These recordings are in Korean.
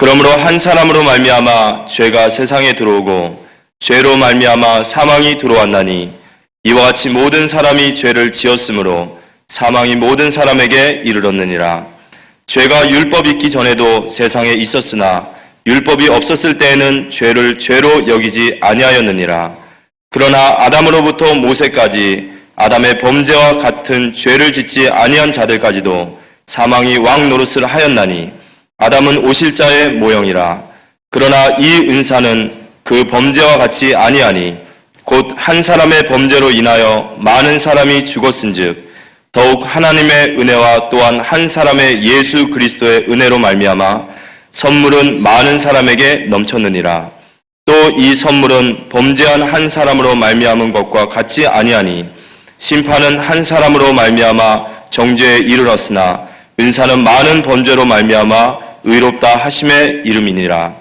그러므로 한 사람으로 말미암아 죄가 세상에 들어오고 죄로 말미암아 사망이 들어왔나니 이와 같이 모든 사람이 죄를 지었으므로 사망이 모든 사람에게 이르렀느니라. 죄가 율법 있기 전에도 세상에 있었으나 율법이 없었을 때에는 죄를 죄로 여기지 아니하였느니라. 그러나 아담으로부터 모세까지 아담의 범죄와 같은 죄를 짓지 아니한 자들까지도 사망이 왕 노릇을 하였나니 아담은 오실자의 모형이라. 그러나 이 은사는 그 범죄와 같이 아니하니 곧 한 사람의 범죄로 인하여 많은 사람이 죽었은즉 더욱 하나님의 은혜와 또한 한 사람의 예수 그리스도의 은혜로 말미암아 선물은 많은 사람에게 넘쳤느니라. 또 이 선물은 범죄한 한 사람으로 말미암은 것과 같지 아니하니 심판은 한 사람으로 말미암아 정죄에 이르렀으나 은사는 많은 범죄로 말미암아 의롭다 하심의 이름이니라.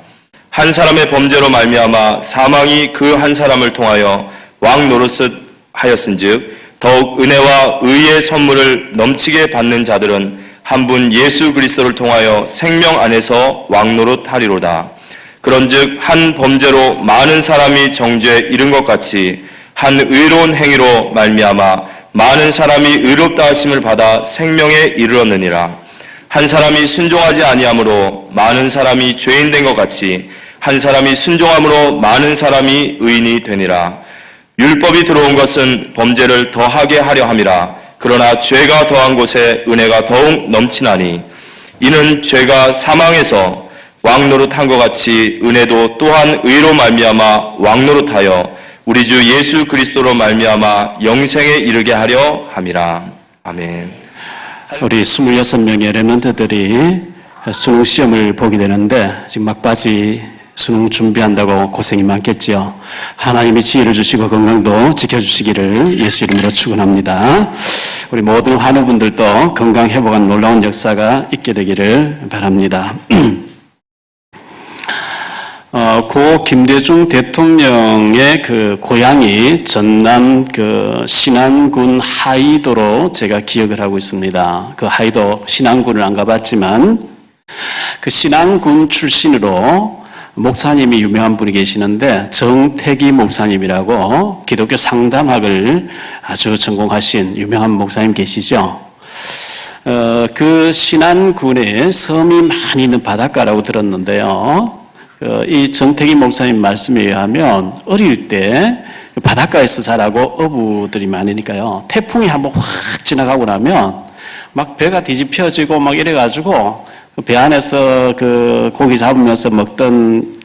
한 사람의 범죄로 말미암아 사망이 그 한 사람을 통하여 왕 노릇을 하였은즉 더욱 은혜와 의의 선물을 넘치게 받는 자들은 한 분 예수 그리스도를 통하여 생명 안에서 왕 노릇하리로다. 그런즉 한 범죄로 많은 사람이 정죄에 이른 것 같이 한 의로운 행위로 말미암아 많은 사람이 의롭다 하심을 받아 생명에 이르렀느니라. 한 사람이 순종하지 아니함으로 많은 사람이 죄인 된 것 같이 한 사람이 순종함으로 많은 사람이 의인이 되니라. 율법이 들어온 것은 범죄를 더하게 하려 함이라. 그러나 죄가 더한 곳에 은혜가 더욱 넘치나니 이는 죄가 사망에서 왕노릇한 것 같이 은혜도 또한 의로 말미암아 왕노릇하여 우리 주 예수 그리스도로 말미암아 영생에 이르게 하려 함이라. 아멘. 우리 26명의 랩런트들이 수능 시험을 보게 되는데 지금 막바지 수능 준비한다고 고생이 많겠지요. 하나님이 지혜를 주시고 건강도 지켜주시기를 예수 이름으로 축원합니다. 우리 모든 환우분들도 건강 회복한 놀라운 역사가 있게 되기를 바랍니다. 고 김대중 대통령의 그 고향이 전남 그 신안군 하이도로 제가 기억을 하고 있습니다. 그 하이도 신안군을 안 가봤지만 그 신안군 출신으로 목사님이 유명한 분이 계시는데 정태기 목사님이라고 기독교 상담학을 아주 전공하신 유명한 목사님 계시죠. 그 신안군에 섬이 많이 있는 바닷가라고 들었는데요. 이 정태기 목사님 말씀에 의하면 어릴 때 바닷가에서 자라고 어부들이 많으니까요. 태풍이 한번 확 지나가고 나면 막 배가 뒤집혀지고 막 이래가지고 배 안에서 그 고기 잡으면서 먹던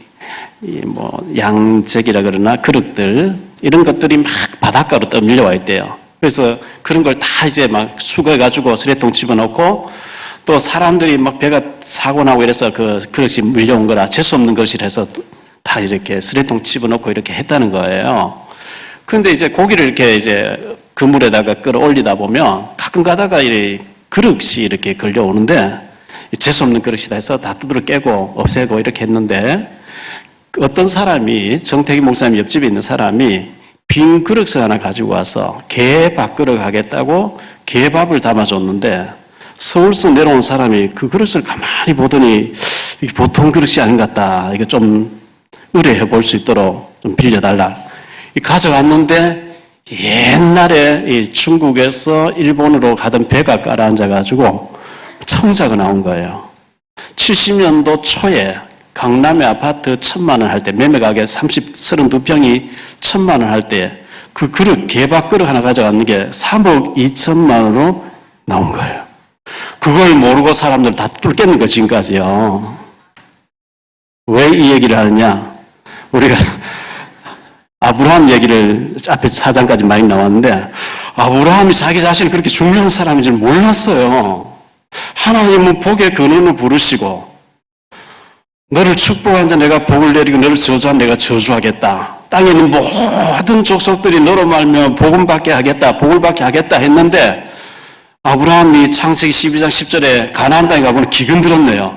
양적이라 그러나 그릇들 이런 것들이 막 바닷가로 떠밀려와 있대요. 그래서 그런 걸 다 이제 막 수거해가지고 수레통 집어넣고 또 사람들이 막 배가 사고 나고 이래서 그 그릇이 밀려온 거라 재수 없는 것이라서 다 이렇게 수레통 집어넣고 이렇게 했다는 거예요. 그런데 이제 고기를 이렇게 이제 그물에다가 끌어올리다 보면 가끔 가다가 이 그릇이 이렇게 걸려오는데 재수 없는 그릇이다 해서 다 두드러 깨고 없애고 이렇게 했는데 어떤 사람이 정태기 목사님 옆집에 있는 사람이 빈 그릇을 하나 가지고 와서 게 밥그릇 하겠다고 게밥을 담아줬는데 서울서 내려온 사람이 그 그릇을 가만히 보더니 이게 보통 그릇이 아닌 것 같다. 이거 좀 의뢰해 볼 수 있도록 좀 빌려달라. 가져갔는데 옛날에 이 중국에서 일본으로 가던 배가 깔아앉아가지고 청자가 나온 거예요. 70년도 초에 강남의 아파트 1,000만 원 할 때 매매가게 32평이 1,000만 원 할 때 그 그릇, 개밥 그릇 하나 가져갔는 게 3억 2천만 원으로 나온 거예요. 그걸 모르고 사람들 다 뚫겠는 거 지금까지요. 왜 이 얘기를 하느냐? 우리가 아브라함 얘기를 앞에 4장까지 많이 나왔는데 아브라함이 자기 자신이 그렇게 중요한 사람인 줄 몰랐어요. 하나님은 복의 근원을 부르시고 너를 축복한 자 내가 복을 내리고 너를 저주한 내가 저주하겠다. 땅에 있는 모든 족속들이 너로 말미암아 복을 받게 하겠다. 복을 받게 하겠다 했는데 아브라함이 창세기 12장 10절에 가나안 땅에 가보니 기근 들었네요.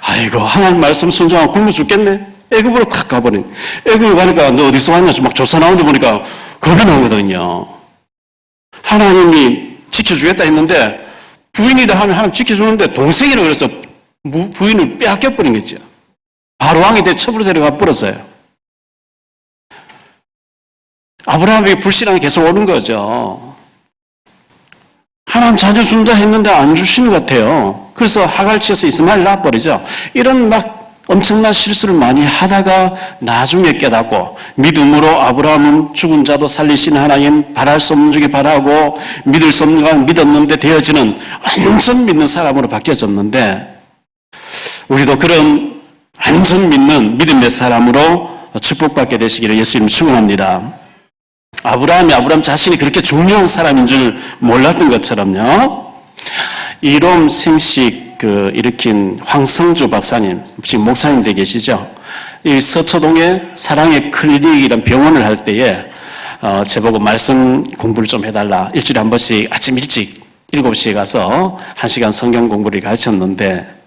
아이고 하나님 말씀 순종하고 굶어 죽겠네. 애굽으로 탁 가버린. 애굽에 가니까 너 어디서 왔냐 막 조사 나오는데 보니까 겁이 나거든요. 하나님이 지켜주겠다 했는데 부인이라 하면 하나님 지켜주는데 동생이라고 그래서 부인을 빼앗겨버린 거죠. 바로왕이 돼 첩으로 데려가 버렸어요. 아브라함에게 불신앙이 계속 오는 거죠. 하나님 자녀 준다 했는데 안 주시는 것 같아요. 그래서 하갈치에서 이스마엘 낳아버리죠. 이런 막 엄청난 실수를 많이 하다가 나중에 깨닫고 믿음으로 아브라함은 죽은 자도 살리신 하나님, 바랄 수 없는 중에 바라고 믿을 수 없는 건 믿었는데 되어지는 완전 믿는 사람으로 바뀌어졌는데 우리도 그런 완전 믿는 믿음의 사람으로 축복받게 되시기를 예수님 축원합니다. 아브라함 자신이 그렇게 중요한 사람인 줄 몰랐던 것처럼요. 이롬 생식 일으킨 황성주 박사님, 지금 목사님 되 계시죠? 이 서초동에 사랑의 클리닉이라는 병원을 할 때에 제보고 말씀 공부를 좀 해달라. 일주일에 한 번씩 아침 일찍 7시에 가서 1시간 성경 공부를 가르쳤는데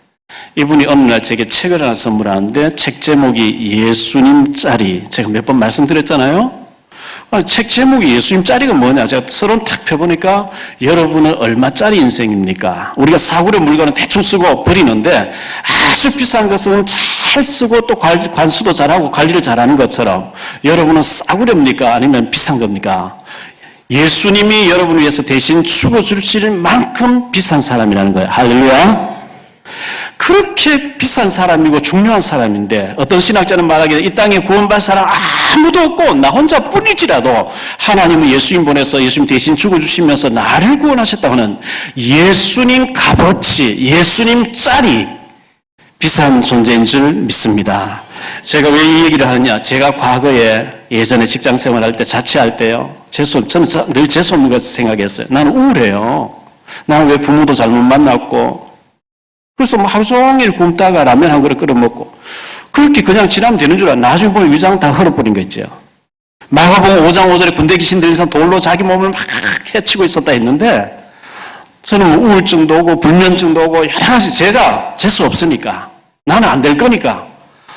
이분이 어느 날 제게 책을 하나 선물하는데 책 제목이 예수님짜리. 제가 몇 번 말씀드렸잖아요. 책 제목이 예수님짜리가 뭐냐? 제가 서론 탁 펴보니까 여러분은 얼마짜리 인생입니까? 우리가 사고의 물건은 대충 쓰고 버리는데 아주 비싼 것은 잘 쓰고 또 관수도 잘하고 관리를 잘하는 것처럼 여러분은 싸구려입니까? 아니면 비싼 겁니까? 예수님이 여러분을 위해서 대신 죽어주실 만큼 비싼 사람이라는 거예요. 할렐루야. 그렇게 비싼 사람이고 중요한 사람인데 어떤 신학자는 말하기를 이 땅에 구원받을 사람 아무도 없고 나 혼자뿐일지라도 하나님은 예수님 보내서 예수님 대신 죽어주시면서 나를 구원하셨다고 하는 예수님 값어치, 예수님 짤이 비싼 존재인 줄 믿습니다. 제가 왜 이 얘기를 하느냐? 제가 과거에 예전에 직장 생활할 때 자취할 때요. 저는 늘 재수없는 것을 생각했어요. 나는 우울해요. 나는 왜 부모도 잘못 만났고 그래서 하루 종일 굶다가 라면 한 그릇 끓여 먹고 그렇게 그냥 지나면 되는 줄 알아. 나중에 보면 위장 다 헐어버린 거 있죠. 마가복음 5장 5절에 군대 귀신 들린 돌로 자기 몸을 막 해치고 있었다 했는데 저는 우울증도 오고 불면증도 오고 여러 가지 제가 재수 없으니까 나는 안 될 거니까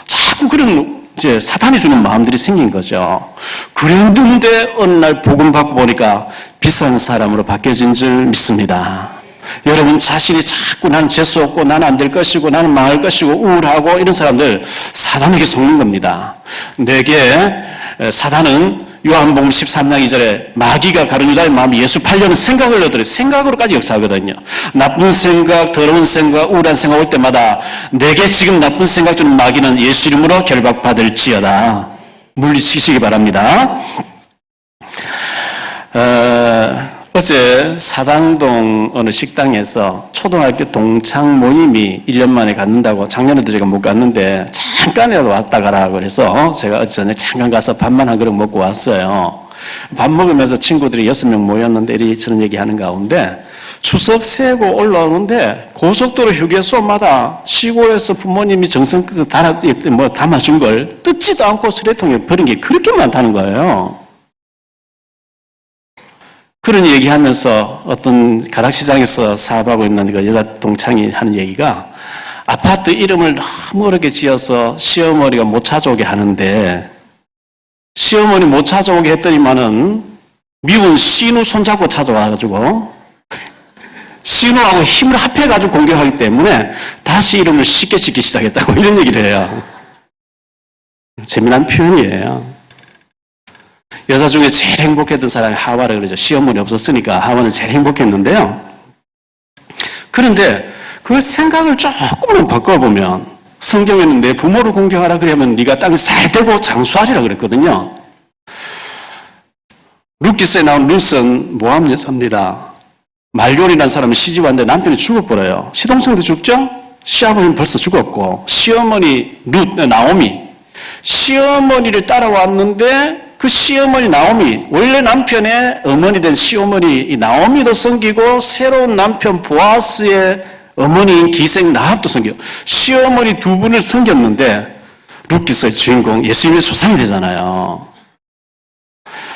자꾸 그런 이제 사탄이 주는 마음들이 생긴 거죠. 그랬는데 어느 날 복음 받고 보니까 비싼 사람으로 바뀌어진 줄 믿습니다. 여러분 자신이 자꾸 나는 재수 없고 나는 안 될 것이고 나는 망할 것이고 우울하고 이런 사람들 사단에게 속는 겁니다. 내게 사단은 요한복음 13장 2절에 마귀가 가룟 유다의 마음에 예수 팔려는 생각을 넣어들어요. 생각으로까지 역사하거든요. 나쁜 생각, 더러운 생각, 우울한 생각 올 때마다 내게 지금 나쁜 생각 주는 마귀는 예수 이름으로 결박받을지어다. 물리치시기 바랍니다. 어제 사당동 어느 식당에서 초등학교 동창 모임이 1년 만에 갖는다고 작년에도 제가 못 갔는데 잠깐이라도 왔다 가라 그래서 제가 어제 저녁 잠깐 가서 밥만 한 그릇 먹고 왔어요. 밥 먹으면서 친구들이 6명 모였는데 이리저리 얘기하는 가운데 추석 세고 올라오는데 고속도로 휴게소마다 시골에서 부모님이 정성 담아준 걸 뜯지도 않고 쓰레통에 버린 게 그렇게 많다는 거예요. 그런 얘기하면서 어떤 가락시장에서 사업하고 있는 그 여자 동창이 하는 얘기가 아파트 이름을 너무 어렵게 지어서 시어머니가 못 찾아오게 하는데 시어머니 못 찾아오게 했더니만은 미운 신우 손잡고 찾아와가지고 신우하고 힘을 합해가지고 공격하기 때문에 다시 이름을 쉽게 짓기 시작했다고 이런 얘기를 해요. 재미난 표현이에요. 여자 중에 제일 행복했던 사람이 하와라 그러죠. 시어머니 없었으니까 하와는 제일 행복했는데요. 그런데 그 생각을 조금만 바꿔보면 성경에는 내 부모를 공경하라 그러면 네가 땅에 살되고 장수하리라 그랬거든요. 룻기서에 나온 룻은 모함 여자입니다. 말론이라는 사람은 시집 왔는데 남편이 죽어버려요. 시동생도 죽죠? 시아버지는 벌써 죽었고 시어머니 나오미 시어머니를 따라왔는데 그 시어머니 나오미, 원래 남편의 어머니 된 시어머니 나오미도 섬기고 새로운 남편 보아스의 어머니인 기생 나합도 섬기고 시어머니 두 분을 섬겼는데 룻기서의 주인공 예수님의 조상이 되잖아요.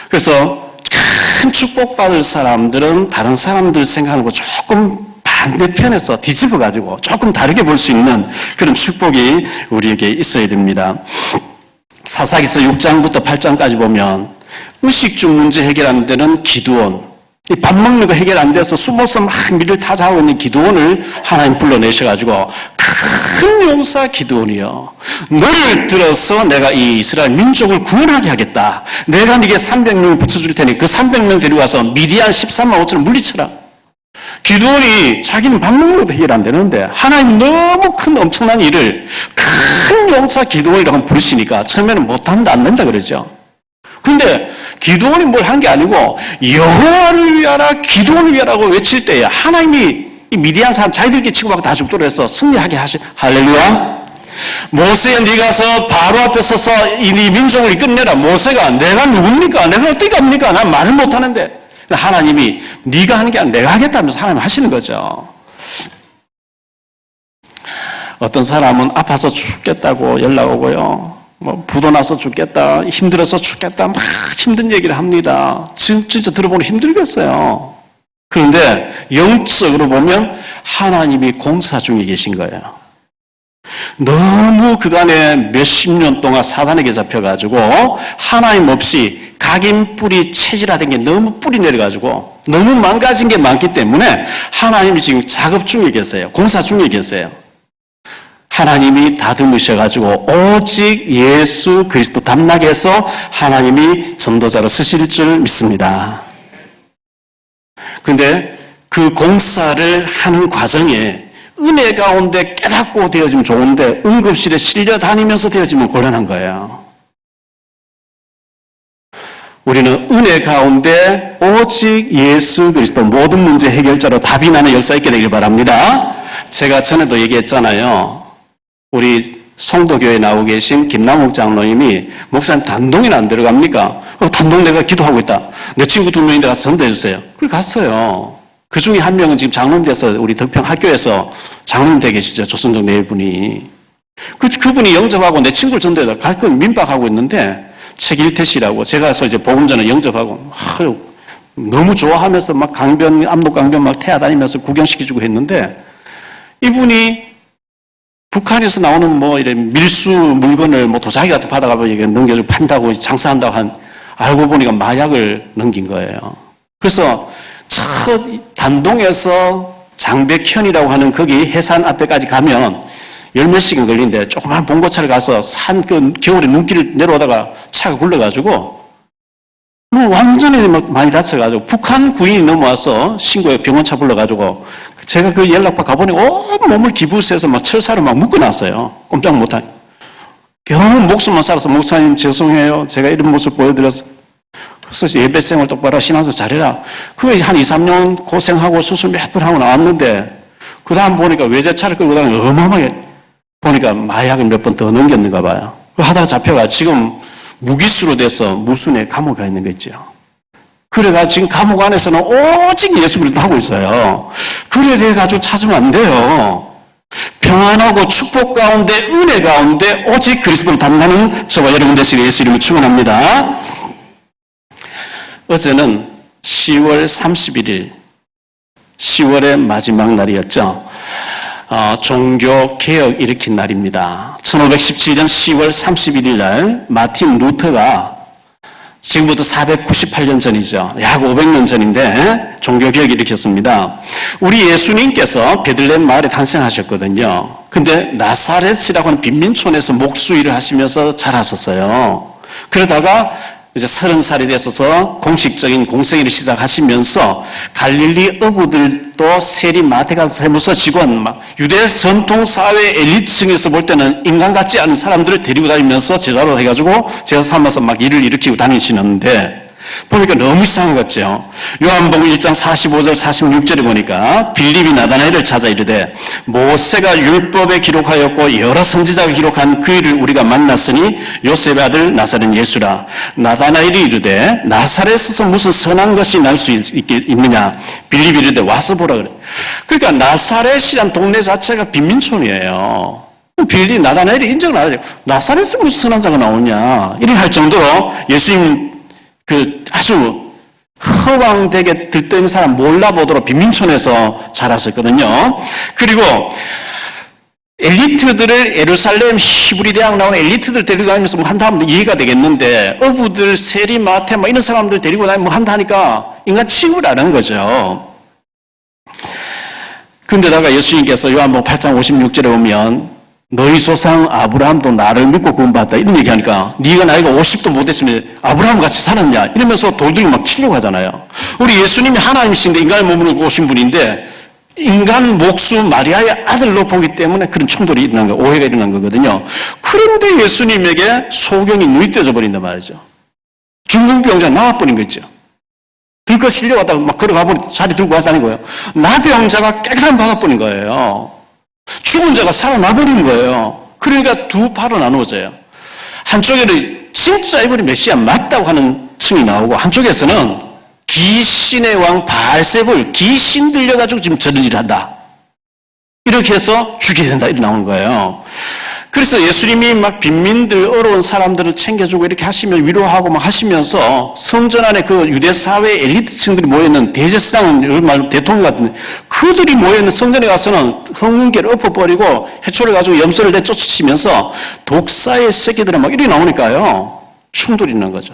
그래서 큰 축복받을 사람들은 다른 사람들 생각하고 조금 반대편에서 뒤집어가지고 조금 다르게 볼 수 있는 그런 축복이 우리에게 있어야 됩니다. 사사기서 6장부터 8장까지 보면 의식주 문제 해결하는 데는 기드온, 밥 먹는 거 해결 안 돼서 숨어서 막 밀을 타자하고 있는 기드온을 하나님 불러내셔가지고 큰 용사 기드온이요. 너를 들어서 내가 이 이스라엘 민족을 구원하게 하겠다. 내가 네게 300명을 붙여줄 테니 그 300명 데려와서 미디안 13만 5천을 물리쳐라. 기드온이 자기는 방법으로도 해결 안 되는데 하나님 너무 큰 엄청난 일을 큰 용사 기드온이라고 부르시니까 처음에는 못한다 안 된다 그러죠. 근데 기드온이 뭘 한 게 아니고 여호와를 위하라 기드온을 위하라고 외칠 때에 하나님이 이 미디안 사람 자기들끼리 치고받고 다 죽도록 해서 승리하게 할렐루야. 모세야 네가 가서 바로 앞에 서서 이 민족을 끝내라. 모세가 내가 누굽니까? 내가 어떻게 합니까? 난 말을 못하는데. 하나님이 네가 하는 게 아니라 내가 하겠다면서 하나님 하시는 거죠. 어떤 사람은 아파서 죽겠다고 연락 오고요. 뭐 부도 나서 죽겠다, 힘들어서 죽겠다, 막 힘든 얘기를 합니다. 진짜 들어보니 힘들겠어요. 그런데 영적으로 보면 하나님이 공사 중에 계신 거예요. 너무 그간에 몇십 년 동안 사단에게 잡혀가지고 하나님 없이 각인 뿌리 체질화된 게 너무 뿌리 내려가지고 너무 망가진 게 많기 때문에 하나님이 지금 작업 중에 계세요. 공사 중에 계세요. 하나님이 다듬으셔가지고 오직 예수 그리스도 담나게 해서 하나님이 전도자로 쓰실 줄 믿습니다. 근데 그 공사를 하는 과정에 은혜 가운데 깨닫고 되어지면 좋은데 응급실에 실려 다니면서 되어지면 곤란한 거예요. 우리는 은혜 가운데 오직 예수 그리스도 모든 문제 해결자로 답이 나는 역사 있게 되길 바랍니다. 제가 전에도 얘기했잖아요. 우리 송도교회에 나오고 계신 김남욱 장로님이 목사님 단동이나 안 들어갑니까? 단동 내가 기도하고 있다. 내 친구 2명인데 가서 전도해 주세요. 그걸 갔어요. 그 중에 한 명은 지금 장로님 돼서 우리 덕평 학교에서 장로님 되어 계시죠. 조선족 네 분이. 그분이 영접하고 내 친구를 전도해다. 가끔 민박하고 있는데 책일태 씨라고 제가 가서 이제 복음전을 영접하고 너무 좋아하면서 막 강변, 압록 강변 막 태워다니면서 구경시켜주고 했는데 이분이 북한에서 나오는 뭐 이런 밀수 물건을 뭐 도자기 같은 거 받아가고 넘겨주고 판다고 장사한다고 알고 보니까 마약을 넘긴 거예요. 그래서 첫 단동에서 장백현이라고 하는 거기 해산 앞에까지 가면 10몇 시간 걸리는데 조그만 봉고차를 가서 산 그 겨울에 눈길을 내려오다가 차가 굴러가지고 완전히 많이 다쳐가지고 북한 구인이 넘어와서 신고에 병원차 불러가지고 제가 그 연락받고 가보니 온 몸을 기부스해서 막 철사로 막 묶어놨어요. 꼼짝 못하게. 겨우 목숨만 살아서 목사님 죄송해요. 제가 이런 모습 보여드려서. 그래서 예배생활 똑바로 신앙생활 잘해라. 그게 한 2, 3년 고생하고 수술 몇 번 하고 나왔는데 그 다음 보니까 외제차를 끌고 다니면 어마어마하게 보니까 마약을 몇 번 더 넘겼는가 봐요. 하다가 잡혀가 지금 무기수로 돼서 무순에 감옥에 가 있는 거 있죠. 그래가 지금 감옥 안에서는 오직 예수 그리스도 하고 있어요. 그래 돼가지고 찾으면 안 돼요. 평안하고 축복 가운데 은혜 가운데 오직 그리스도를 담는 저와 여러분 되시길 예수 이름으로 축원합니다. 어제는 10월 31일 10월의 마지막 날이었죠. 종교 개혁 일으킨 날입니다. 1517년 10월 31일 날 마틴 루터가 지금부터 498년 전이죠. 약 500년 전인데 종교개혁을 일으켰습니다. 우리 예수님께서 베들레헴 마을에 탄생하셨거든요. 근데 나사렛이라고 하는 빈민촌에서 목수일을 하시면서 자라셨어요. 그러다가 이제 30살이 됐어서 공식적인 공생일을 시작하시면서 갈릴리 어부들도 세리 마태 가서 세무서 직원 막 유대 전통 사회 엘리트층에서 볼 때는 인간 같지 않은 사람들을 데리고 다니면서 제자로 해가지고 제자 삼아서 막 일을 일으키고 다니시는데 보니까 너무 이상한 것 같죠. 요한복음 1장 45절 46절에 보니까 빌립이 나다나엘을 찾아 이르되 모세가 율법에 기록하였고 여러 선지자가 기록한 그 일을 우리가 만났으니 요셉의 아들 나사렛 예수라. 나다나엘이 이르되 나사렛에서 무슨 선한 것이 날 수 있느냐. 빌립이 이르되 와서 보라 그래. 그러니까 나사렛이란 동네 자체가 빈민촌이에요. 빌립 나다나엘이 인정을 안 하죠. 나사렛에서 무슨 선한 자가 나오냐. 이렇게 할 정도로 예수님 아주 허황되게 들떠있는 사람 몰라보도록 빈민촌에서 자랐었거든요. 그리고 엘리트들을 예루살렘 히브리 대학 나오는 엘리트들 데리고 다니면서 뭐 한다 하면 이해가 되겠는데 어부들, 세리, 마태 뭐 이런 사람들 데리고 다니면 뭐 한다 하니까 인간 취급을 안 한 거죠. 그런데다가 예수님께서 요한복음 8장 56절에 보면 너희 조상 아브라함도 나를 믿고 구원받았다 이런 얘기하니까 네가 나이가 50도 못 됐으면 아브라함 같이 살았냐 이러면서 돌들이 막 치려고 하잖아요. 우리 예수님이 하나님이신데 인간의 몸으로 오신 분인데 인간 목수 마리아의 아들로 보기 때문에 그런衝돌이 일어난 거, 오해가 일어난 거거든요. 그런데 예수님에게 소경이 눈이 떼져 버린단 말이죠. 중풍병자 나와버린 거죠. 들고 실려왔다가 막 걸어가버린 자리 들고 왔다는 거예요. 나병자가 깨끗한 받아버린 거예요. 죽은 자가 살아나버리는 거예요. 그러니까 두 파로 나누어져요. 한쪽에는 진짜 이분이 메시아 맞다고 하는 층이 나오고 한쪽에서는 귀신의 왕 바알세불 귀신 들려가지고 지금 저런 일을 한다. 이렇게 해서 죽여야 된다. 이렇게 나오는 거예요. 그래서 예수님이 막 빈민들 어려운 사람들을 챙겨주고 이렇게 하시면 위로하고 막 하시면서 성전 안에 그 유대 사회 엘리트층들이 모여있는 대제사장은 말 대통령 같은 그들이 모여있는 성전에 가서는 흥분계를 엎어버리고 해초를 가지고 염소를 내쫓으시면서 독사의 새끼들은 막 이렇게 나오니까요. 충돌이 있는 거죠.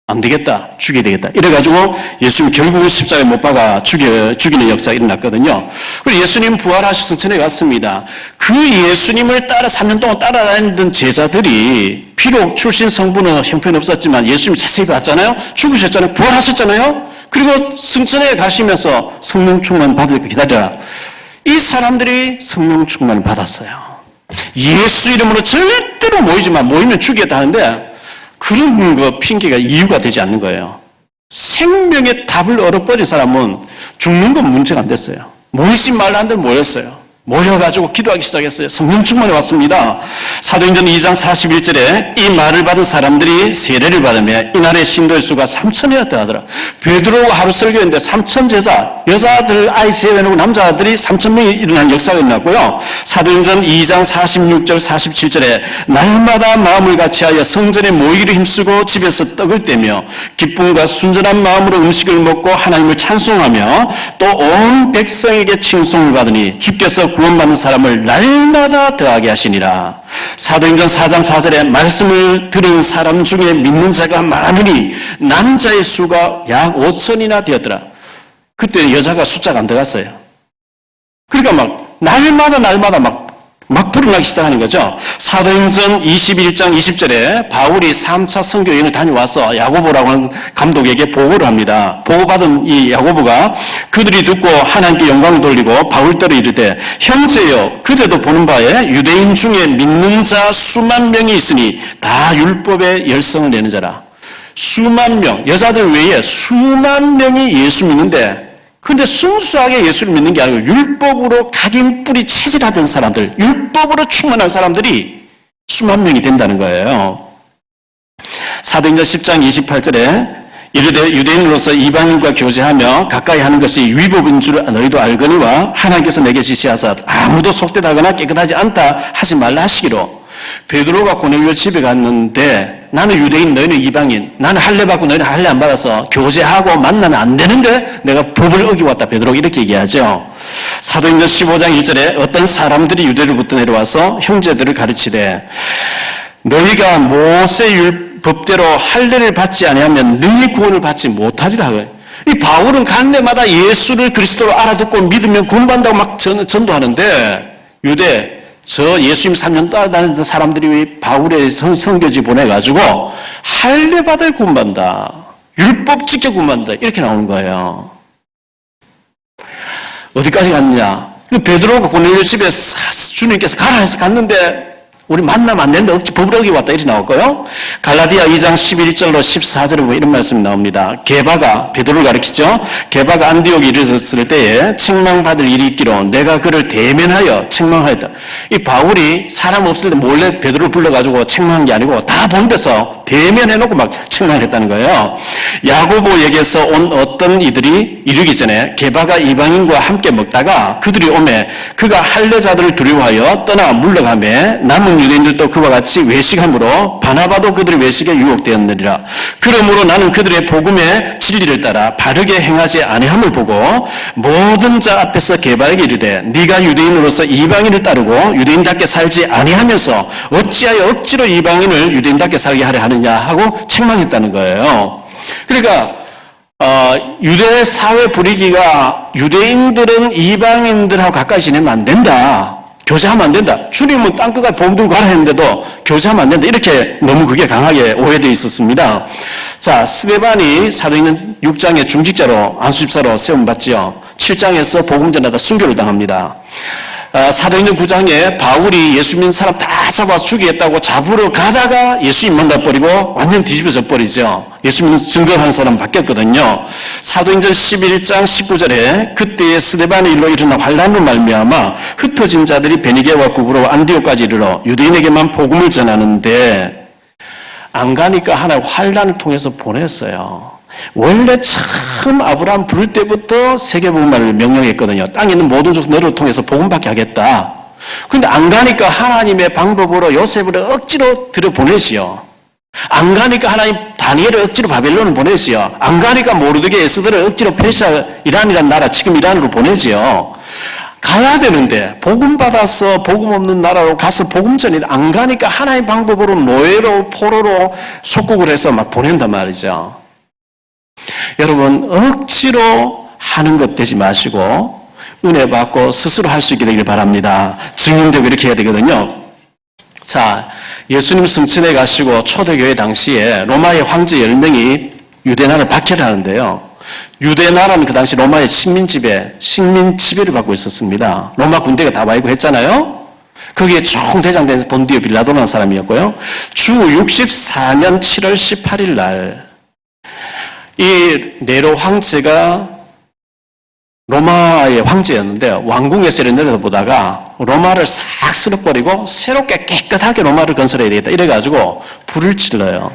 안 되겠다. 죽여야 되겠다. 이래가지고 예수님 결국은 십자가에 못 박아 죽이는 역사가 일어났거든요. 그리고 예수님 부활하셔서 성전에 갔습니다. 그 예수님을 따라 3년 동안 따라다니던 제자들이 비록 출신 성분은 형편이 없었지만 예수님이 자세히 봤잖아요. 죽으셨잖아요. 부활하셨잖아요. 그리고 성전에 가시면서 성령 충만 받을 거 기다려라. 이 사람들이 성령 충만을 받았어요. 예수 이름으로 절대로 모이지 마. 모이면 죽이겠다 하는데 그런 거 핑계가 이유가 되지 않는 거예요. 생명의 답을 얻어버린 사람은 죽는 건 문제가 안 됐어요. 모이지 말라 한들 모였어요. 모여가지고 기도하기 시작했어요. 성령 충만이 왔습니다. 사도행전 2장 41절에 이 말을 받은 사람들이 세례를 받으며 이날의 신도의 수가 3,000이나 되더라. 베드로가 하루 설교했는데 3,000 제자, 여자들 아이 제외하고 남자들이 3,000명이 일어난 역사가 일어났고요. 사도행전 2장 46절 47절에 날마다 마음을 같이하여 성전에 모이기를 힘쓰고 집에서 떡을 떼며 기쁨과 순전한 마음으로 음식을 먹고 하나님을 찬송하며 또 온 백성에게 칭송을 받으니 주께서 구원받는 사람을 날마다 더하게 하시니라. 사도행전 4장 4절에 말씀을 들은 사람 중에 믿는 자가 많으니 남자의 수가 약 5,000이나 되었더라. 그때 여자가 숫자가 안 들어갔어요. 그러니까 막 날마다 막 불어나기 시작하는 거죠. 사도행전 21장 20절에 바울이 3차 선교 여행을 다녀와서 야고보라고 하는 감독에게 보고를 합니다. 보고받은 이 야고보가 그들이 듣고 하나님께 영광을 돌리고 바울더러 이르되 형제여 그대도 보는 바에 유대인 중에 믿는 자 수만 명이 있으니 다 율법의 열성을 내는 자라. 수만 명, 여자들 외에 수만 명이 예수 믿는데 그런데 순수하게 예수를 믿는 게 아니고 율법으로 각인 뿌리 체질하던 사람들, 율법으로 충만한 사람들이 수만 명이 된다는 거예요. 사도행전 10장 28절에 이르되 유대인으로서 이방인과 교제하며 가까이 하는 것이 위법인 줄 너희도 알거니와 하나님께서 내게 지시하사 아무도 속되다거나 깨끗하지 않다 하지 말라 하시기로. 베드로가 고넬료 집에 갔는데 나는 유대인 너희는 이방인, 나는 할례 받고 너희는 할례 안 받아서 교제하고 만나면 안 되는데 내가 법을 어기왔다. 베드로가 이렇게 얘기하죠. 사도행전 15장 1절에 어떤 사람들이 유대로부터 내려와서 형제들을 가르치되 너희가 모세 법대로 할례를 받지 아니하면 능히 구원을 받지 못하리라. 이 바울은 가는 데마다 예수를 그리스도로 알아듣고 믿으면 구원받는다고 막 전도하는데 저 예수님 3년 따라다니던 사람들이 바울의 선교지 보내가지고 할례 받아야 구원받는다. 율법 지켜 구원받는다. 이렇게 나오는 거예요. 어디까지 갔느냐. 베드로가 고넬료 집에 주님께서 가라 해서 갔는데 우리 만나면 안 되는데 어찌 법을 어기왔다 이렇게 나올까요? 갈라디아 2장 11절로 14절에 보면 이런 말씀이 나옵니다. 게바가 베드로를 가리키죠. 게바가 안디옥에 이르렀을 때에 책망받을 일이 있기로 내가 그를 대면하여 책망하였다. 이 바울이 사람 없을 때 몰래 베드로를 불러가지고 책망한 게 아니고 다 본 데서 대면해놓고 막 책망했다는 거예요. 야고보에게서 온 어떤 이들이 이르기 전에 게바가 이방인과 함께 먹다가 그들이 오매 그가 할례자들을 두려워하여 떠나 물러가매 남은 유대인들도 그와 같이 외식함으로 바나바도 그들의 외식에 유혹되었느니라. 그러므로 나는 그들의 복음의 진리를 따라 바르게 행하지 아니함을 보고 모든 자 앞에서 게바에게 이르되 네가 유대인으로서 이방인을 따르고 유대인답게 살지 아니하면서 어찌하여 억지로 이방인을 유대인답게 살게 하려 하느냐 하고 책망했다는 거예요. 그러니까 유대 사회 분위기가 유대인들은 이방인들하고 가까이 지내면 안 된다. 교제하면 안 된다. 주님은 땅끝까지 복음 들고 가라 했는데도 교제하면 안 된다. 이렇게 너무 그게 강하게 오해되어 있었습니다. 자, 스데반이 사도행전 6장의 중직자로 안수집사로 세움받지요. 7장에서 복음 전하다 순교를 당합니다. 사도행전 9장에 바울이 예수 믿는 사람 다 잡아서 죽이겠다고 잡으러 가다가 예수님 만나버리고 완전 뒤집어져 버리죠. 예수 믿는 증거하는 사람 바뀌었거든요. 사도행전 11장 19절에 그때의 스데반의 일로 일어난 환란으로 말미암아 흩어진 자들이 베니게와 구브로 안디옥까지 이르러 유대인에게만 복음을 전하는데 안 가니까 하나의 환란을 통해서 보냈어요. 원래 처음 아브라함 부를 때부터 세계복음화를 명령했거든요. 땅에 있는 모든 족 너를 통해서 복음받게 하겠다. 그런데 안 가니까 하나님의 방법으로 요셉을 억지로 들여보내시오. 안 가니까 하나님 다니엘을 억지로 바벨론을 보내시오. 안 가니까 모르드게 에스더를 억지로 페르시아 이란이라는 나라 지금 이란으로 보내지요. 가야 되는데 복음 받아서 복음 없는 나라로 가서 복음 전이 안 가니까 하나님 방법으로 노예로 포로로 속국을 해서 막 보낸단 말이죠. 여러분 억지로 하는 것 되지 마시고 은혜 받고 스스로 할 수 있게 되길 바랍니다. 증인되고 이렇게 해야 되거든요. 자, 예수님 승천해 가시고 초대교회 당시에 로마의 황제 10명이 유대나라를 박해하는데요. 유대나라는 그 당시 로마의 식민 지배를 받고 있었습니다. 로마 군대가 다 와 있고 했잖아요. 거기에 총대장된 본디오 빌라도라는 사람이었고요. 주 64년 7월 18일 날 이 네로 황제가 로마의 황제였는데 왕궁에서 내려다보다가 로마를 싹 쓸어버리고 새롭게 깨끗하게 로마를 건설해야 되겠다 이래가지고 불을 질러요.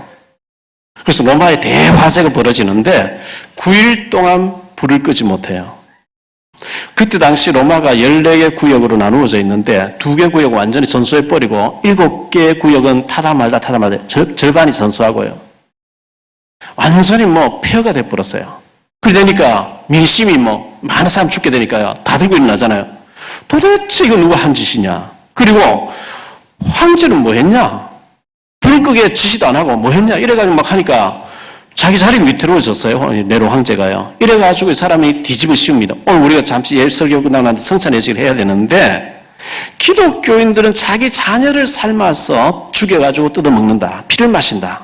그래서 로마에 대화재가 벌어지는데 9일 동안 불을 끄지 못해요. 그때 당시 로마가 14개 구역으로 나누어져 있는데 2개 구역은 완전히 전소해버리고 7개 구역은 타다 말다 절반이 전소하고요. 완전히 폐허가 돼버렸어요. 그러니까 민심이 많은 사람 죽게 되니까요. 다 들고 일어나잖아요. 도대체 이거 누가 한 짓이냐. 그리고 황제는 뭐 했냐. 불 끄게 지시도 안 하고 뭐 했냐. 이래가지고 막 하니까 자기 자리가 위태로워졌어요. 네로 황제가요. 이래가지고 이 사람이 뒤집어 씌웁니다. 오늘 우리가 잠시 설교 끝나고 나서 성찬 예식을 해야 되는데 기독교인들은 자기 자녀를 삶아서 죽여가지고 뜯어먹는다. 피를 마신다.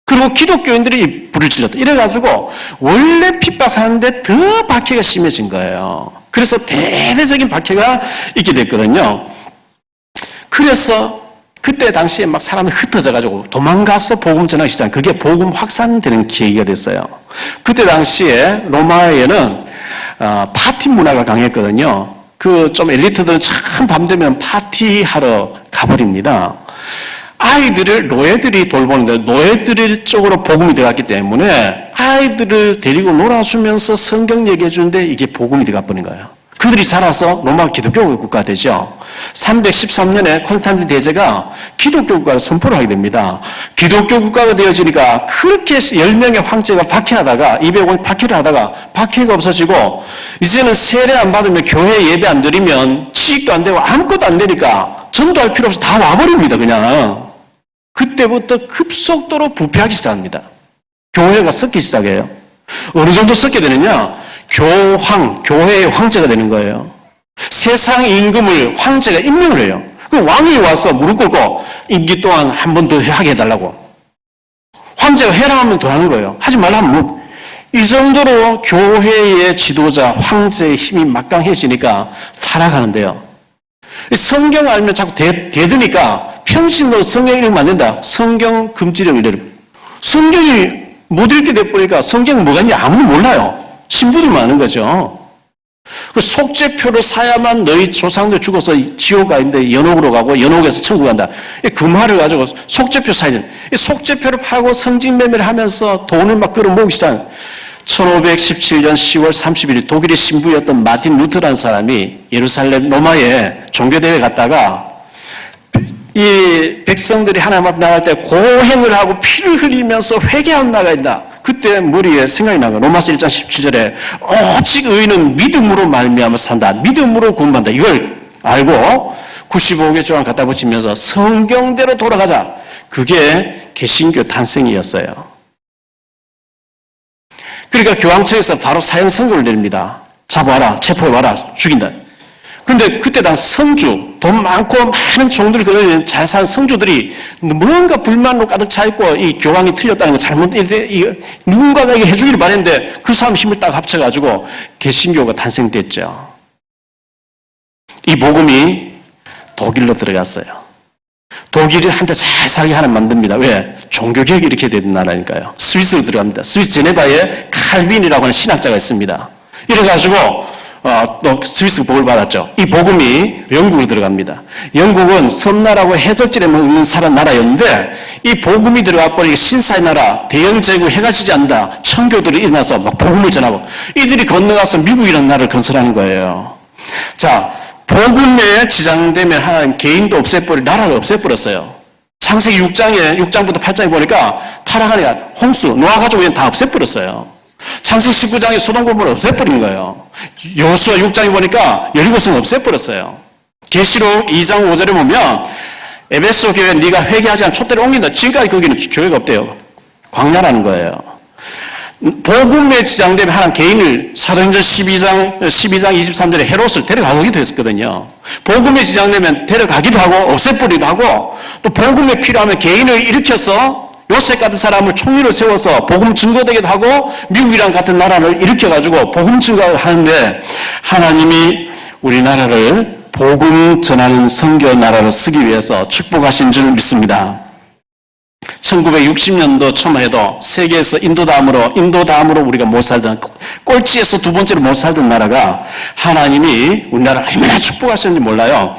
그리고 기독교인들이 불을 질렀다. 이래가지고 원래 핍박하는데 더 박해가 심해진 거예요. 그래서 대대적인 박해가 있게 됐거든요. 그래서 그때 당시에 막 사람이 흩어져가지고 도망가서 복음 전하기 시작. 그게 복음 확산되는 계기가 됐어요. 그때 당시에 로마에는 파티 문화가 강했거든요. 그 좀 엘리트들은 참 밤 되면 파티하러 가버립니다. 아이들을 노예들이 돌보는데 노예들 쪽으로 복음이 들어갔기 때문에 아이들을 데리고 놀아주면서 성경 얘기해 주는데 이게 복음이 들어가 버린 거예요. 그들이 자라서 로마 기독교 국가가 되죠. 313년에 콘스탄틴 대제가 기독교 국가를 선포를 하게 됩니다. 기독교 국가가 되어지니까 그렇게 10명의 황제가 박해하다가 200원 박해를 하다가 박해가 없어지고 이제는 세례 안 받으면 교회 예배 안 드리면 취직도 안 되고 아무것도 안 되니까 전도할 필요 없이 다 와버립니다. 그냥. 그때부터 급속도로 부패하기 시작합니다. 교회가 썩기 시작해요. 어느 정도 썩게 되느냐? 교회의 황제가 되는 거예요. 세상 임금을 황제가 임명을 해요. 그 왕이 와서 무릎 꿇고 임기 동안 한 번 더 하게 해달라고. 황제가 해라 하면 더 하는 거예요. 하지 말라 하면 이 정도로 교회의 지도자, 황제의 힘이 막강해지니까 타락하는데요. 성경 알면 자꾸 대드니까 평신도 성경 읽으면 안 된다. 성경 금지령 이래요. 성경이 못 읽게 돼버리니까 성경 뭐가 있는지 아무도 몰라요. 신부들만 아는 거죠. 그 속죄표를 사야만 너희 조상들 죽어서 지옥 가는데 연옥으로 가고 연옥에서 천국 간다. 그 말을 가지고 속죄표 사야 돼. 속죄표를 팔고 성직매매를 하면서 돈을 막 끌어모으기 시작. 1517년 10월 31일 독일의 신부였던 마틴 루터라는 사람이 예루살렘 로마에 종교대회 갔다가 이 백성들이 하나님 앞에 나갈 때 고행을 하고 피를 흘리면서 회개하고 나가야 된다. 그때 머리에 생각이 나요. 로마서 1장 17절에 오직 의인은 믿음으로 말미암아 산다. 믿음으로 구원받는다. 이걸 알고 95개 조항 갖다 붙이면서 성경대로 돌아가자. 그게 개신교 탄생이었어요. 그러니까 교황청에서 바로 사형 선고를 내립니다. 잡아와라, 체포해와라, 죽인다. 근데 그때 당 성주, 돈 많고 많은 종들이 잘 사는 성주들이 뭔가 불만으로 가득 차 있고 이 교황이 틀렸다는 거 누군가에게 해주기를 바랬는데 그 사람 힘을 딱 합쳐가지고 개신교가 탄생됐죠. 이 복음이 독일로 들어갔어요. 독일이 한테 잘 살게 하나 만듭니다. 왜? 종교개혁이 이렇게 된 나라니까요. 스위스로 들어갑니다. 스위스 제네바에 칼빈이라고 하는 신학자가 있습니다. 이래가지고 또 스위스 복을 받았죠. 이 복음이 영국으로 들어갑니다. 영국은 섬나라고 해적질에만 있는 나라였는데 이 복음이 들어가 버리니 신사의 나라, 대영 제국 해가 지지 않는다. 청교들이 일어나서 막 복음을 전하고 이들이 건너가서 미국이라는 나라를 건설하는 거예요. 자, 복음에 지장되면 하나님 개인도 나라를 없애버렸어요. 창세기 6장부터 8장에 보니까 타락하니까 홍수, 노아 가족은 다 없애버렸어요. 창세기 19장에 소돔 고모를 없애버린 거예요. 여호수아 6장에 보니까 여리고성을 없애버렸어요. 계시록 2장 5절에 보면 에베소 교회 네가 회개하지 않은 촛대를 옮긴다. 지금까지 거기는 교회가 없대요. 광야라는 거예요. 복음에 지장되면 하나님 개인을 사도행전 12장 23절에 헤롯을 데려가기도 했었거든요. 복음에 지장되면 데려가기도 하고 없애버리기도 하고 또 복음에 필요하면 개인을 일으켜서 요셉 같은 사람을 총리로 세워서 복음 증거되기도 하고 미국이랑 같은 나라를 일으켜가지고 복음 증거를 하는데 하나님이 우리나라를 복음 전하는 선교 나라로 쓰기 위해서 축복하신 줄 믿습니다. 1960년도 초반에도 세계에서 인도 다음으로 우리가 못 살던 꼴찌에서 두 번째로 못 살던 나라가 하나님이 우리나라를 얼마나 축복하셨는지 몰라요.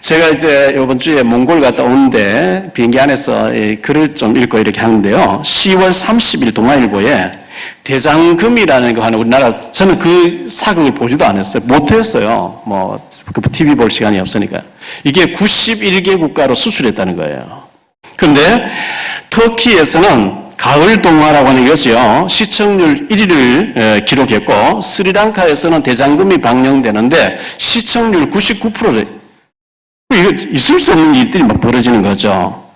제가 이제 이번 주에 몽골 갔다 오는데 비행기 안에서 글을 좀 읽고 이렇게 하는데요. 10월 30일 동아일보에 대장금이라는 거 하는 우리나라, 저는 그 사극을 보지도 않았어요. 못했어요. TV 볼 시간이 없으니까. 이게 91개 국가로 수출했다는 거예요. 그런데 터키에서는 가을 동화라고 하는 것이요. 시청률 1위를 기록했고 스리랑카에서는 대장금이 방영되는데 시청률 99%를 이거 있을 수 없는 일들이 막 벌어지는 거죠.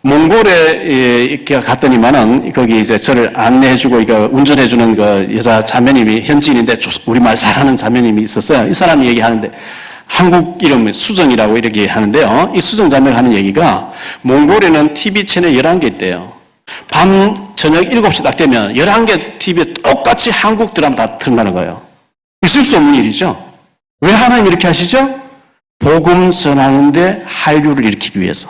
몽골에 이렇게 갔더니만은 거기 이제 저를 안내해주고 이거 운전해주는 그 여자 자매님이 현지인인데 우리말 잘하는 자매님이 있었어요. 이 사람이 얘기하는데 한국 이름 수정이라고 이렇게 하는데요. 이 수정 자매가 하는 얘기가 몽골에는 TV 채널 11개 있대요. 밤 저녁 7시 딱 되면 11개 TV에 똑같이 한국 드라마 다 틀어나는 거예요. 있을 수 없는 일이죠. 왜 하나님 이렇게 하시죠? 복음 전하는데 한류를 일으키기 위해서.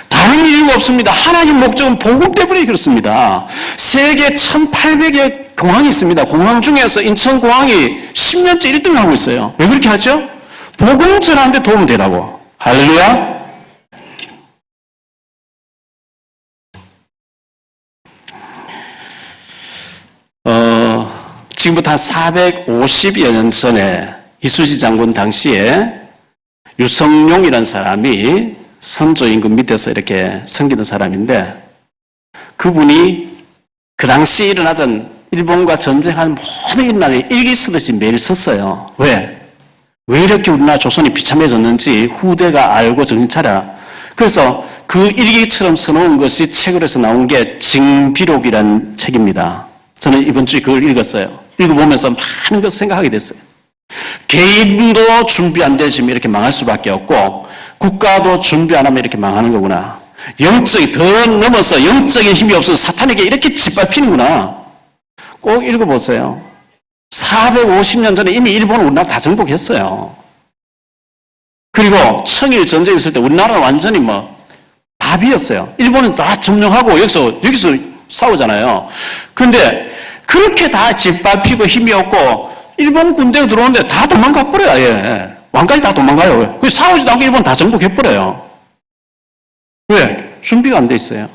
다른 이유가 없습니다. 하나님 목적은 복음 때문에 그렇습니다. 세계 1800여 공항이 있습니다. 공항 중에서 인천공항이 10년째 1등을 하고 있어요. 왜 그렇게 하죠? 복음 전하는데 도움 되라고. 할렐루야. 지금부터 한 450여 년 전에 이수지 장군 당시에 유성룡이라는 사람이 선조 임금 밑에서 이렇게 섬기던 사람인데 그분이 그 당시 일어나던 일본과 전쟁하는 모든 일날에 일기 쓰듯이 매일 썼어요. 왜? 왜 이렇게 우리나라 조선이 비참해졌는지 후대가 알고 정신 차려. 그래서 그 일기처럼 써놓은 것이 책으로 해서 나온 게 징비록이라는 책입니다. 저는 이번 주에 그걸 읽었어요. 읽어보면서 많은 것을 생각하게 됐어요. 개인도 준비 안 되시면 이렇게 망할 수밖에 없고 국가도 준비 안 하면 이렇게 망하는 거구나. 영적이 더 넘어서 영적인 힘이 없어서 사탄에게 이렇게 짓밟히는구나. 꼭 읽어보세요. 450년 전에 이미 일본은 우리나라 다 정복했어요. 그리고 청일 전쟁 있을 때 우리나라는 완전히 밥이었어요. 일본은 다 점령하고 여기서 싸우잖아요. 그런데 그렇게 다 짓밟히고 힘이 없고 일본 군대가 들어오는데 다 도망가 버려요. 아예. 왕까지 다 도망가요. 그 싸우지도 않고 일본 다 정복해 버려요. 왜? 준비가 안 돼 있어요.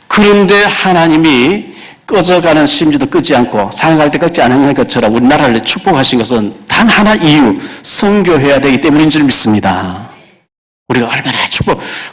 그런데 하나님이 꺼져가는 심지도 끄지 않고 사랑할 때 끄지 않은 것처럼 우리나라를 축복하신 것은 단 하나 이유, 선교해야 되기 때문인 줄 믿습니다. 우리가 얼마나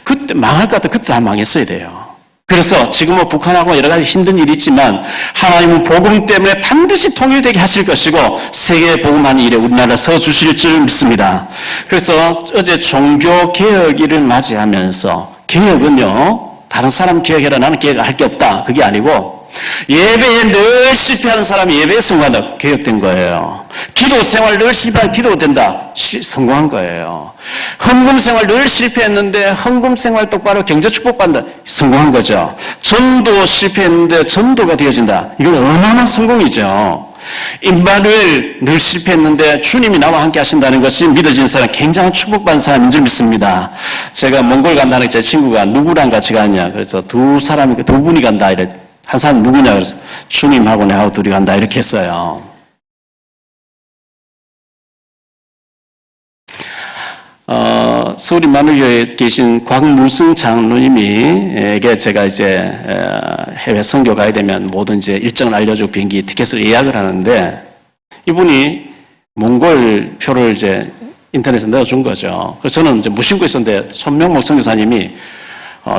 그때 망할 것 같아 그때 다 망했어야 돼요. 그래서 지금 북한하고 여러 가지 힘든 일이 있지만 하나님은 복음 때문에 반드시 통일되게 하실 것이고 세계 복음하는 일에 우리나라 서주실 줄 믿습니다. 그래서 어제 종교개혁일을 맞이하면서 개혁은요 다른 사람 개혁해라 나는 개혁할 게 없다 그게 아니고 예배에 늘 실패하는 사람이 예배에 성공한다. 개혁된 거예요. 기도 생활 늘 실패하는 기도가 된다. 성공한 거예요. 헌금 생활 늘 실패했는데 헌금 생활 똑바로 경제 축복받는다. 성공한 거죠. 전도 실패했는데 전도가 되어진다. 이건 얼마나 성공이죠. 임마누엘 늘 실패했는데 주님이 나와 함께 하신다는 것이 믿어지는 사람, 굉장한 축복받는 사람인 줄 믿습니다. 제가 몽골 간다는 제 친구가 누구랑 같이 가냐. 그래서 두 분이 간다. 이래. 한 사람 누구냐. 그래서 주님하고 내하고 둘이 간다. 이렇게 했어요. 서울 임마누엘교회에 계신 곽무승 장로님에게 제가 이제 해외 선교 가야 되면 모든 이제 일정을 알려주고 비행기 티켓을 예약을 하는데 이분이 몽골 표를 이제 인터넷에 넣어준 거죠. 그래서 저는 이제 무심코 있었는데 손명목 선교사님이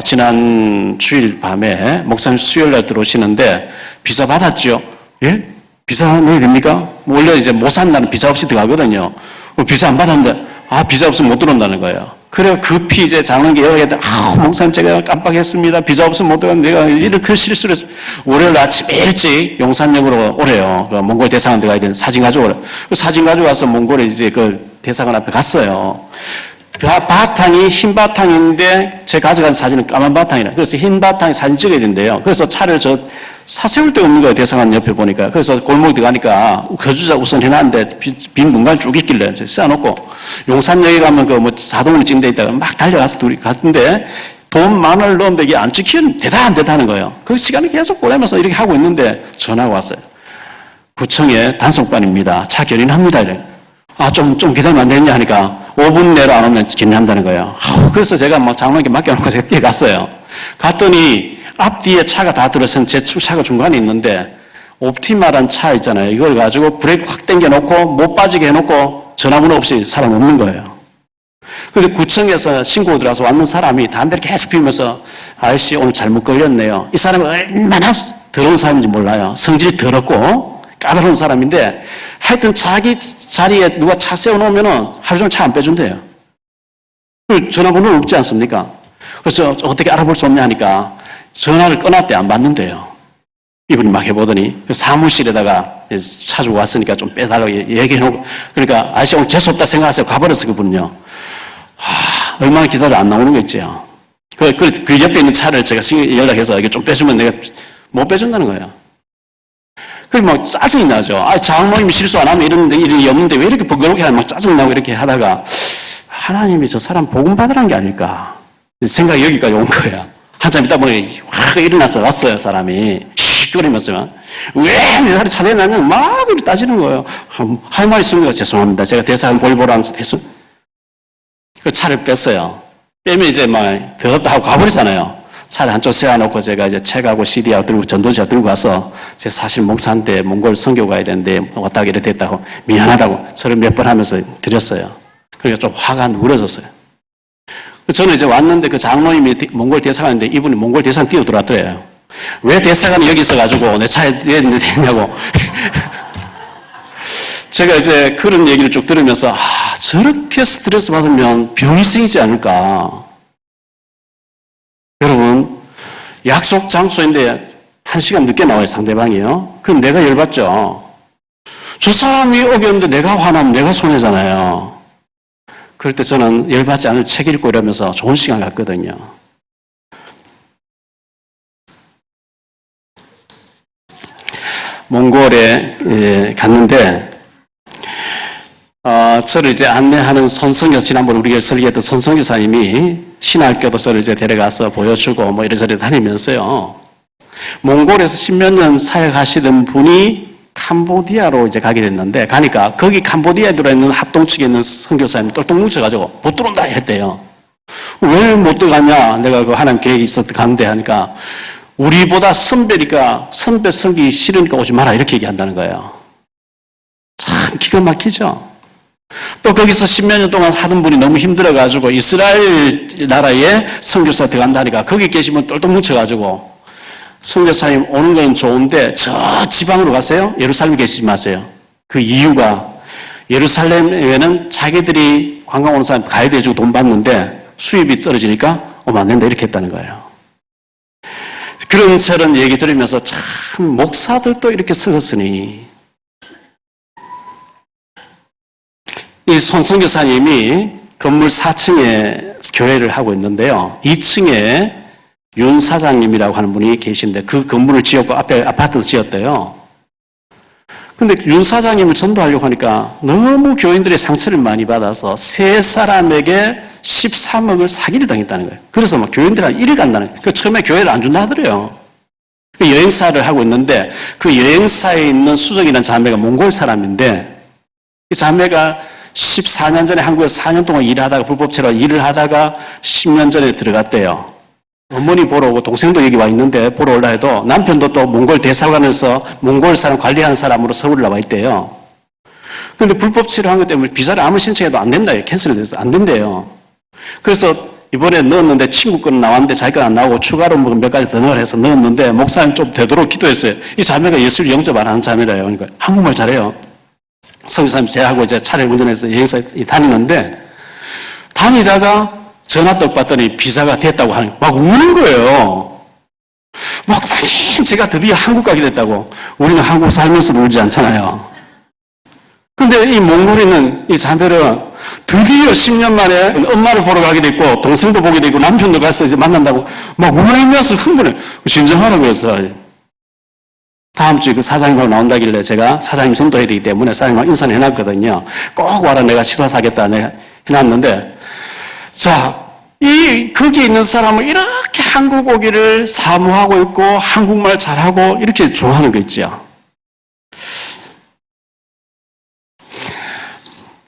지난 주일 밤에 목사님 수요일 날 들어오시는데 비자 받았죠? 예? 비자 내야 됩니까? 원래 이제 못 사는 날은 비자 없이 들어가거든요. 비자 안 받았는데 비자 없으면 못 들어온다는 거예요. 그래 급히 이제 장로님께 연락했더니 목사님 제가 깜빡했습니다. 비자 없으면 못 들어가면 내가 이렇게 실수를 했어. 월요일 아침에 일찍 용산역으로 오래요. 그 몽골 대사관 들어가야 되는 사진 가져오래. 그 사진 가져와서 몽골에 이제 그 대사관 앞에 갔어요. 바탕이 흰 바탕인데 제가 가져간 사진은 까만 바탕이라. 그래서 흰 바탕에 사진 찍어야 된대요. 그래서 차를 사세울 데가 없는 거예요. 대사관 옆에 보니까. 그래서 골목에 들어가니까 거주자 우선 해놨는데 빈 공간 쭉 있길래 쌓아놓고 용산역에 가면 그 뭐 자동으로 찍는 데 있다가 막 달려가서 둘이 갔는데 돈 10,000원을 넣었는데 이게 안 찍히는 대단하는 거예요. 그 시간을 계속 보내면서 이렇게 하고 있는데 전화가 왔어요. 구청에 단속반입니다. 차 견인합니다. 이래. 좀 기다리면 안 되느냐 하니까 5분 내로 안 오면 견인한다는 거예요. 그래서 제가 뭐 장로님께 맡겨놓고 제가 뛰어갔어요. 갔더니 앞뒤에 차가 다 들어선 제 차가 중간에 있는데 옵티마란 차 있잖아요. 이걸 가지고 브레이크 확 당겨놓고 못 빠지게 해놓고 전화번호 없이 사람 없는 거예요. 근데 구청에서 신고 들어와서 왔는 사람이 담배를 계속 피우면서 아저씨 오늘 잘못 걸렸네요. 이 사람이 얼마나 더러운 사람인지 몰라요. 성질이 더럽고 까다로운 사람인데 하여튼 자기 자리에 누가 차 세워놓으면 하루 종일 차 안 빼준대요. 전화번호는 없지 않습니까? 그래서 어떻게 알아볼 수 없냐 하니까 전화를 끊었대. 안 받는데요. 이분이 막 해보더니 사무실에다가 차 주고 왔으니까 좀 빼달라고 얘기해놓고 그러니까 아저씨 오늘 재수없다 생각하세요. 가버렸어 그분은요. 얼마나 기다려 안 나오는 거 있죠. 그 옆에 있는 차를 제가 연락해서 이게 좀 빼주면 내가 못 빼준다는 거예요. 그게 막 짜증이 나죠. 장로님이 실수 안 하면 이런 일이 없는데 왜 이렇게 번거롭게 하면 막 짜증나고 이렇게 하다가 하나님이 저 사람 복음 받으라는 게 아닐까 생각이 여기까지 온 거예요. 한참 있다 보니 확 일어나서 왔어요. 사람이 씩거리면서 왜 내 살이 차대에 나면 막 이렇게 따지는 거예요. 할 말 있습니까? 죄송합니다. 제가 대사관 볼보라면서 그 차를 뺐어요. 빼면 이제 막 더럽다 하고 가버리잖아요. 차를 한쪽 세워놓고 제가 이제 책하고 CD하고 들고 전도지하고 들고 가서 제가 사실 목사인데 몽골 선교 가야 되는데 왔다가 이렇게 됐다고 미안하다고 서로 몇 번 하면서 드렸어요. 그러니까 좀 화가 누그러졌어요. 저는 이제 왔는데 그 장로님이 몽골 대사관인데 이분이 몽골 대사관 뛰어들어왔더래요. 왜 대사관이 여기 있어가지고 내 차에 됐냐고. 제가 이제 그런 얘기를 쭉 들으면서 저렇게 스트레스 받으면 병이 생기지 않을까. 여러분 약속 장소인데 1시간 늦게 나와요. 상대방이요. 그럼 내가 열받죠. 저 사람이 어겼는데 내가 화나면 내가 손해잖아요. 그럴 때 저는 열받지 않을 책 읽고 이러면서 좋은 시간 갔거든요. 몽골에 갔는데 저를 이제 안내하는 손성교사, 지난번에 우리가 설계했던 손성교사님이 신학교도서를 이제 데려가서 보여주고 뭐 이래저래 다니면서요. 몽골에서 10몇 년 사역하시던 분이 캄보디아로 이제 가게 됐는데 가니까 거기 캄보디아에 들어있는 합동 측에 있는 선교사님이 똘똘 뭉쳐가지고 못 들어온다 했대요. 왜 못 들어가냐? 내가 그 하나님 계획이 있었던 가운데 하니까 우리보다 선배니까 선배 설기 싫으니까 오지 마라 이렇게 얘기한다는 거예요. 참 기가 막히죠. 또 거기서 10몇 년 동안 하던 분이 너무 힘들어가지고 이스라엘 나라에 선교사 들어간다니까 거기 계시면 똘똘 뭉쳐가지고 선교사님 오는 건 좋은데 저 지방으로 가세요. 예루살렘 계시지 마세요. 그 이유가 예루살렘에는 자기들이 관광 오는 사람 가이드 해주고 돈 받는데 수입이 떨어지니까 오면 안 된다 이렇게 했다는 거예요. 그런 저런 얘기 들으면서 참 목사들도 이렇게 썩었으니 이 손 선교사님이 건물 4층에 교회를 하고 있는데요. 2층에 윤 사장님이라고 하는 분이 계신데 그 건물을 지었고 앞에 아파트도 지었대요. 근데 윤 사장님을 전도하려고 하니까 너무 교인들의 상처를 많이 받아서 세 사람에게 13억을 사기를 당했다는 거예요. 그래서 막 교인들한테 일을 간다는 거예요. 그 처음에 교회를 안 준다 하더래요. 그 여행사를 하고 있는데 그 여행사에 있는 수정이라는 자매가 몽골 사람인데 이 자매가 14년 전에 한국에서 4년 동안 일하다가 불법체로 일을 하다가 10년 전에 들어갔대요. 어머니 보러 오고 동생도 여기 와 있는데 보러 올라 해도 남편도 또 몽골 대사관에서 몽골 사람 관리하는 사람으로 서울에 나와 있대요. 그런데 불법 체류한 것 때문에 비자를 아무리 신청해도 안 된다. 캔슬돼서 안 된대요. 그래서 이번에 넣었는데 친구 거는 나왔는데 자기 건 안 나오고 추가로 뭐 몇 가지 더 넣으라 해서 넣었는데 목사님 좀 되도록 기도했어요. 이 자매가 예수를 영접 안 하는 자매래요. 그러니까 한국말 잘해요. 성교사님 제하고 이제 차를 운전해서 여행사에 다니는데 다니다가 전화 떡 받더니 비자가 됐다고 하는 막 우는 거예요. 목사님 제가 드디어 한국 가게 됐다고. 우리는 한국 살면서 울지 않잖아요. 근데 이 몽골에는 이 자매는 드디어 10년 만에 엄마를 보러 가게 됐고 동생도 보게 되고 남편도 가서 이제 만난다고 막 울면서 흥분해. 진정하라고 해서 다음 주에 그 사장님하고 나온다길래 제가 사장님 전도해야 되기 때문에 사장님하고 인사를 해놨거든요. 꼭 와라 내가 식사 사겠다 내가 해놨는데 자, 거기에 있는 사람은 이렇게 한국 오기를 사모하고 있고 한국말 잘하고 이렇게 좋아하는 거 있죠.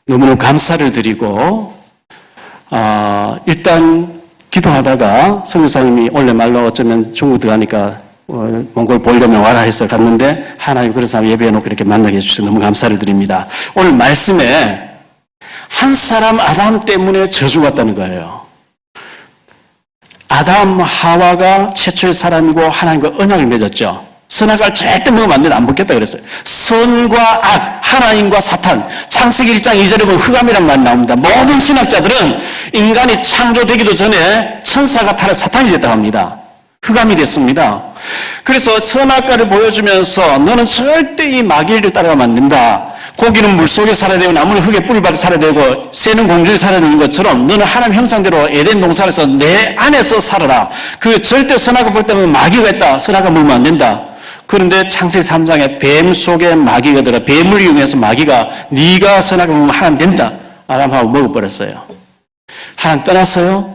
너무너무 감사를 드리고 일단 기도하다가 선교사님이 원래 말로 어쩌면 중국 들어가니까 몽골 보려면 와라 해서 갔는데 하나님 그런 사람 예배해놓고 이렇게 만나게 해주셔서 너무 감사를 드립니다. 오늘 말씀에 한 사람 아담 때문에 저주받다는 거예요. 아담 하와가 최초의 사람이고 하나님과 언약을 맺었죠. 선악과를 절대 먹으면 안 된다. 안 먹겠다 그랬어요. 선과 악, 하나님과 사탄. 창세기 1장 2절에 보면 흑암이란 말이 나옵니다. 모든 신학자들은 인간이 창조되기도 전에 천사가 타락 사탄이 됐다고 합니다. 흑암이 됐습니다. 그래서 선악과를 보여주면서 너는 절대 이 마귀를 따라가면 안 된다. 고기는 물속에 살아야 되고 나무는 흙에 뿌리 박아 살아야 되고 새는 공중에 살아야 되는 것처럼 너는 하나님 형상대로 에덴 동산에서 내 안에서 살아라. 그 절대 선악과 볼 때면 마귀가 있다. 선악과 물면 안 된다. 그런데 창세기 3장에 뱀 속에 마귀가 들어 뱀을 이용해서 마귀가 네가 선악과 물면 하나님 된다. 아담하고 먹어버렸어요. 하나님 떠났어요.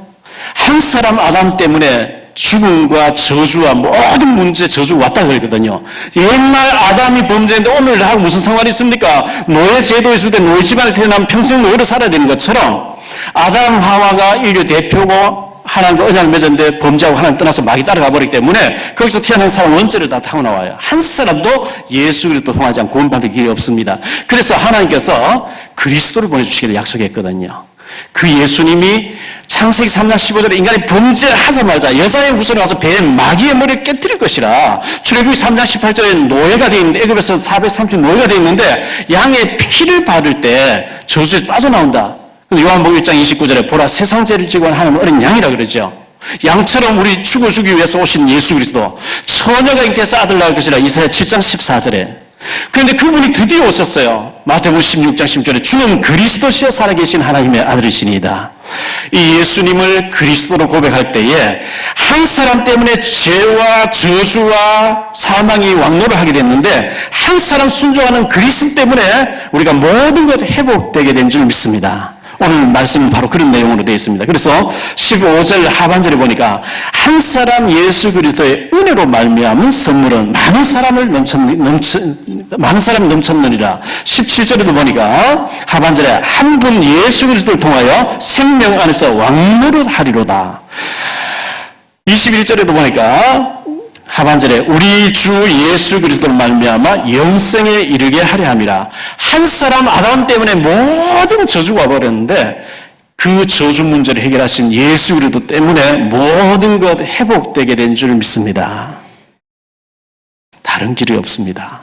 한 사람 아담 때문에 죽음과 저주와 모든 문제 저주가 왔다고 그랬거든요. 옛날 아담이 범죄했는데 오늘하고 무슨 상관이 있습니까? 노예 제도 있을 때 노예 집안에 태어나면 평생 노예로 살아야 되는 것처럼 아담 하와가 인류 대표고 하나님과 언약을 맺었는데 범죄하고 하나님 떠나서 마귀 따라가 버리기 때문에 거기서 태어난 사람 원죄를 다 타고 나와요. 한 사람도 예수 그리스도 통하지 않고 구원받을 길이 없습니다. 그래서 하나님께서 그리스도를 보내주시기를 약속했거든요. 그 예수님이 창세기 3장 15절에 인간이 범죄하자마자 여자의 후손이 와서 뱀 마귀의 머리를 깨뜨릴 것이라. 출애굽기 3장 18절에 노예가 되어 있는데 애굽에서 430 노예가 되어 있는데 양의 피를 바를 때 저주에서 빠져나온다. 요한복음 1장 29절에 보라 세상 죄를 지고 하나님 어린 양이라 그러죠. 양처럼 우리 죽어주기 위해서 오신 예수 그리스도 처녀가 잉태해서 아들 낳을 것이라 이사야 7장 14절에. 그런데 그분이 드디어 오셨어요. 마태복음 16장 10절에 주는 그리스도시여 살아계신 하나님의 아들이시니이다. 이 예수님을 그리스도로 고백할 때에 한 사람 때문에 죄와 저주와 사망이 왕노를 하게 됐는데 한 사람 순종하는 그리스도 때문에 우리가 모든 것 회복되게 된 줄 믿습니다. 오늘 말씀은 바로 그런 내용으로 되어 있습니다. 그래서 15절 하반절에 보니까 한 사람 예수 그리스도의 은혜로 말미암은 선물은 많은 사람이 넘쳤느니라. 17절에도 보니까 하반절에 한 분 예수 그리스도를 통하여 생명 안에서 왕노릇 하리로다. 21절에도 보니까 하반절에 우리 주 예수 그리스도로 말미암아 영생에 이르게 하려 함이라. 한 사람 아담 때문에 모든 저주가 와버렸는데 그 저주 문제를 해결하신 예수 그리스도 때문에 모든 것 회복되게 된 줄 믿습니다. 다른 길이 없습니다.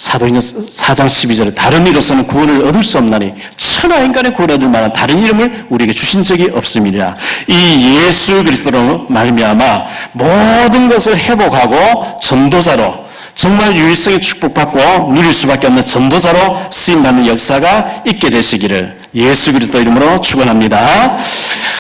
사도행전 4장 12절에 다른 이로서는 구원을 얻을 수 없나니 천하 인간의 구원을 얻을 만한 다른 이름을 우리에게 주신 적이 없습니다. 이 예수 그리스도로 말미암아 모든 것을 회복하고 전도자로 정말 유일성의 축복받고 누릴 수밖에 없는 전도자로 쓰임받는 역사가 있게 되시기를 예수 그리스도 이름으로 축원합니다.